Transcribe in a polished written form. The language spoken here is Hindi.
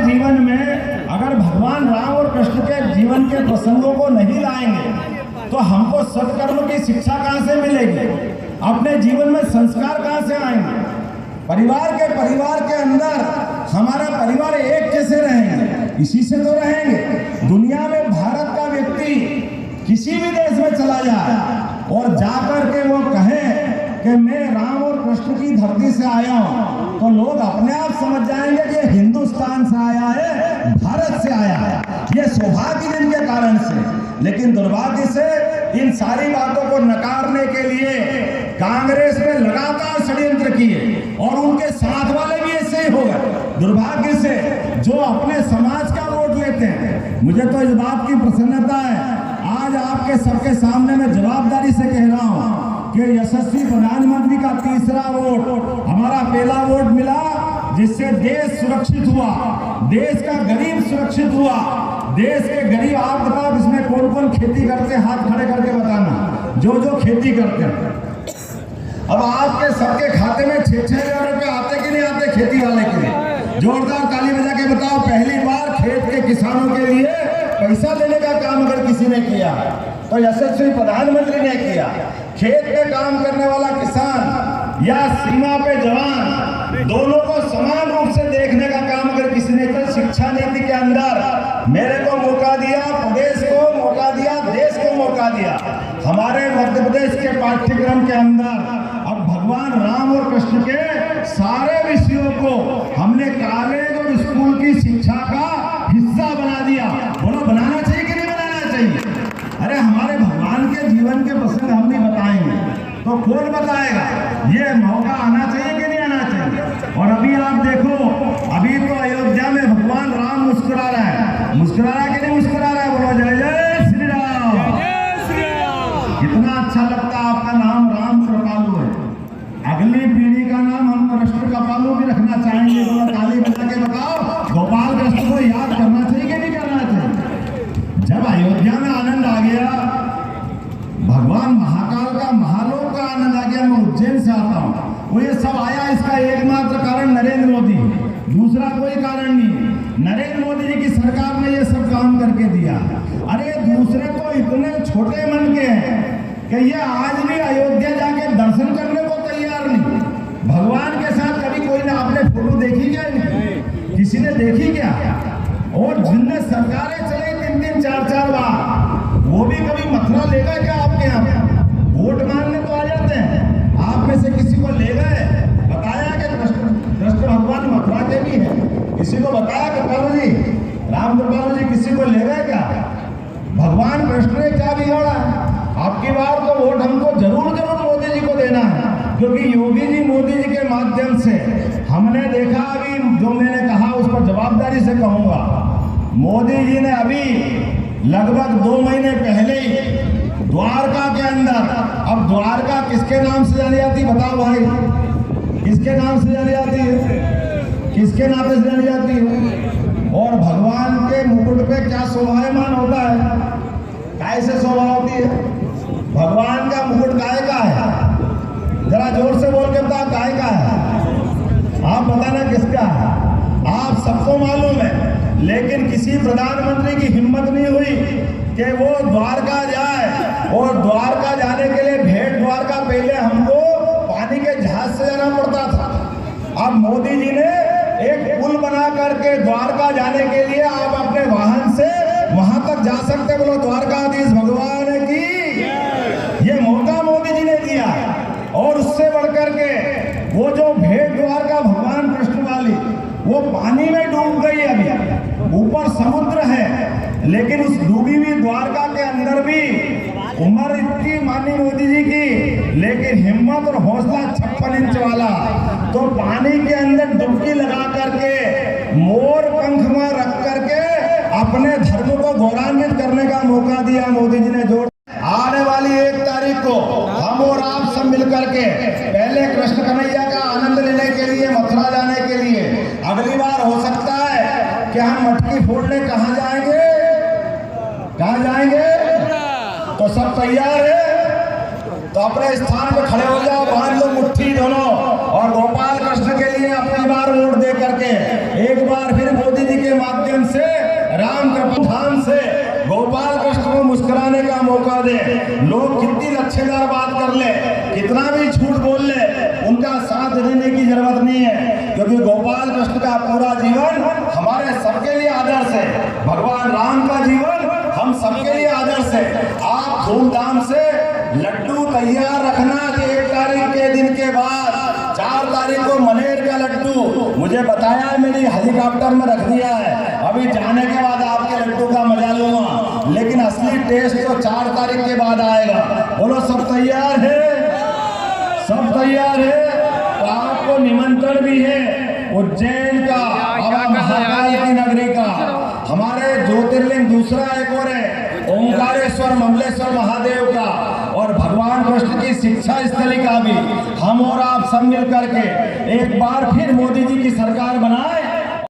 जीवन में अगर भगवान राम और कृष्ण के जीवन के प्रसंगों को नहीं लाएंगे तो हमको सत्कर्म की शिक्षा कहाँ से मिलेगी? अपने जीवन में संस्कार कहाँ से आएंगे? परिवार के अंदर हमारा परिवार एक कैसे रहेंगे? इसी से तो रहेंगे। दुनिया में भारत का व्यक्ति किसी भी देश में चला जाए और जाकर के वो कहे कि मैं राम और कृष्ण की धरती से आया हूं, तो लोग अपने आप समझ जाएंगे कि हिंदुस्तान से आया है, भारत से आया है। ये सौभाग्य जिनके कारण से। लेकिन दुर्भाग्य से इन सारी बातों को नकारने के लिए कांग्रेस ने लगातार षड्यंत्र किए और उनके साथ वाले भी ऐसे ही हो गए। दुर्भाग्य से जो अपने समाज का वोट लेते हैं, मुझे तो इस बात की प्रसन्नता है, आज आपके सबके सामने मैं जवाबदारी से कह रहा हूं कि यशस्वी प्रधानमंत्री का तीसरा वोट, हमारा पहला वोट मिला, जिससे देश सुरक्षित हुआ, देश का गरीब सुरक्षित हुआ। देश के गरीब, आप बताओ इसमें कौन कौन खेती करते, हाथ खड़े करके बताना, जो खेती करते हैं। अब आपके सबके खाते में 6-6 हजार रुपए आते कि नहीं आते खेती वाले के लिए? जोरदार ताली बजा के बताओ। पहली बार खेत के किसानों के लिए पैसा देने का काम अगर किसी ने किया तो यशस्वी प्रधानमंत्री ने किया। खेत में काम करने वाला किसान या सीमा पे जवान, दोनों को समान रूप से देखने का काम अगर किसी ने किया। शिक्षा नीति के अंदर मेरे को मौका दिया, प्रदेश को मौका दिया, देश को मौका दिया। हमारे मध्य प्रदेश के पाठ्यक्रम के अंदर अब भगवान राम और कृष्ण के सारे विषयों को हमने कॉलेज और स्कूल की शिक्षा का हिस्सा बना दिया। बोलो, बनाना चाहिए कि नहीं बनाना चाहिए? अरे हमारे भगवान के जीवन के प्रसंग हम नहीं बताएंगे तो कौन बताएगा? ये मौका आना चाहिए कि नहीं आना चाहिए? और अभी आप देखो, अभी तो अयोध्या में भगवान राम मुस्कुरा रहा है। मुस्कुरा रहा है कि नहीं मुस्कुरा रहा है? बोलो जय जय श्री राम। कितना अच्छा लगता है। आपका नाम राम कृपालु है। अगली पीढ़ी का नाम हम कृष्ण कृपालु भी रखना चाहेंगे। बोलो ताली बजा के बताओ, गोपाल कृष्ण को याद करना चाहिए कि नहीं करना चाहिए? जब अयोध्या में आनंद आ गया, भगवान महाकाल का, महालोक का आनंद आ गया। मैं उज्जैन से आता हूँ, वो ये सब आया, इसका एकमात्र कारण नरेंद्र मोदी, दूसरा कोई कारण नहीं। नरेंद्र मोदी जी की सरकार ने ये सब काम करके दिया। अरे दूसरे तो इतने छोटे मन के हैं कि ये आज भी अयोध्या जाके दर्शन करने को तैयार नहीं। भगवान के साथ कभी कोई ने आपने फोटो देखी क्या? नहीं, किसी ने देखी क्या? और जिनने सरकारें चली 3-3, 4-4 बार, वो भी कभी मथुरा ले गए क्या आपके यहाँ? वोट मांगने तो आ जाते हैं। आप में से किसी को ले गए, बताया कि कृष्ण भगवान मथुरा के भी हैं? किसी को बताया कृपालु जी, राम कृपालु जी किसी को ले गए क्या? भगवान कृष्ण ने क्या बिगाड़ा? आपकी बार तो वोट हमको जरूर मोदी जी को देना है, क्योंकि योगी जी मोदी जी के माध्यम से हमने देखा, अभी जो मैंने कहा उस पर जवाबदारी से कहूंगा, मोदी जी ने अभी लगभग 2 महीने पहले ही द्वारका के अंदर, अब द्वारका किसके नाम से जानी जाती बताओ भाई? किसके नाम से जानी जाती है? किसके नाते से जानी जाती है? और भगवान के मुकुट पे क्या शोभायमान होता है? काय से शोभा होती है? भगवान का मुकुट काय का है? जरा जोर से बोल के बता, काय का है? आप बताना किसका है? आप सबको मालूम है। लेकिन किसी प्रधानमंत्री की हिम्मत नहीं हुई कि वो द्वारका जाए, और द्वारका जाने के लिए भेंट द्वारका पहले हमको पानी के जहाज से जाना पड़ता था। अब मोदी जी ने एक पुल बना करके द्वारका जाने के लिए आप अपने वाहन से वहां तक जा सकते। बोलो द्वारकाधीश भगवान की। ये मौका मोदी जी ने दिया। और उससे बढ़कर के वो जो भेंट द्वारका भगवान कृष्ण वाली, वो पानी में डूब गई। अभी ऊपर समुद्र है, लेकिन उस डूबी हुई द्वारका के अंदर भी उम्र इतनी मानी मोदी जी की, लेकिन हिम्मत और हौसला 56 इंच वाला। तो पानी के अंदर डुबकी लगा करके, मोर पंख में रख करके अपने धर्म को गौरवान्वित करने का मौका दिया मोदी जी ने। जोर आने वाली 1 तारीख को हम और आप सब मिलकर के पहले कृष्ण कन्हैया का आनंद लेने के लिए मथुरा जाने के लिए, अगली बार हो सकता है कि हम मटकी फोड़ने कहाँ जाएंगे? कहाँ जाएंगे? तो सब तैयार है तो अपने स्थान पे खड़े हो जाओ, बांध लो मुट्ठी दोनों, और गोपाल कृष्ण के लिए अपनी बार वोट दे करके एक बार फिर मोदी जी के माध्यम से राम कृपा धाम से गोपाल कृष्ण को मुस्कुराने का मौका दे। लोग कितनी लच्छेदार बात कर ले, कितना भी झूठ बोल ले, उनका साथ देने की जरूरत नहीं है, क्योंकि गोपाल कृष्ण का पूरा जीवन हमारे सबके लिए आदर्श है। भगवान राम का जीवन हम सबके लिए आदर्श है। आप धूमधाम से लड्डू तैयार रखना कि 1 तारीख के दिन के बाद 4 तारीख को मनेर का लड्डू मुझे बताया है, मेरी हेलीकॉप्टर में रख दिया है। अभी जाने के बाद आपके लड्डू का मजा लूंगा, लेकिन असली टेस्ट तो 4 तारीख के बाद आएगा। बोलो सब तैयार है? सब तैयार है? तो आपको निमंत्रण भी है उज्जैन का, बाबा महाकाल की नगरी का, हमारे ज्योतिर्लिंग दूसरा एक और है ओंकारेश्वर ममलेश्वर महादेव का, और भगवान कृष्ण की शिक्षा स्थली का भी। हम और आप सब मिल करके एक बार फिर मोदी जी की सरकार बनाए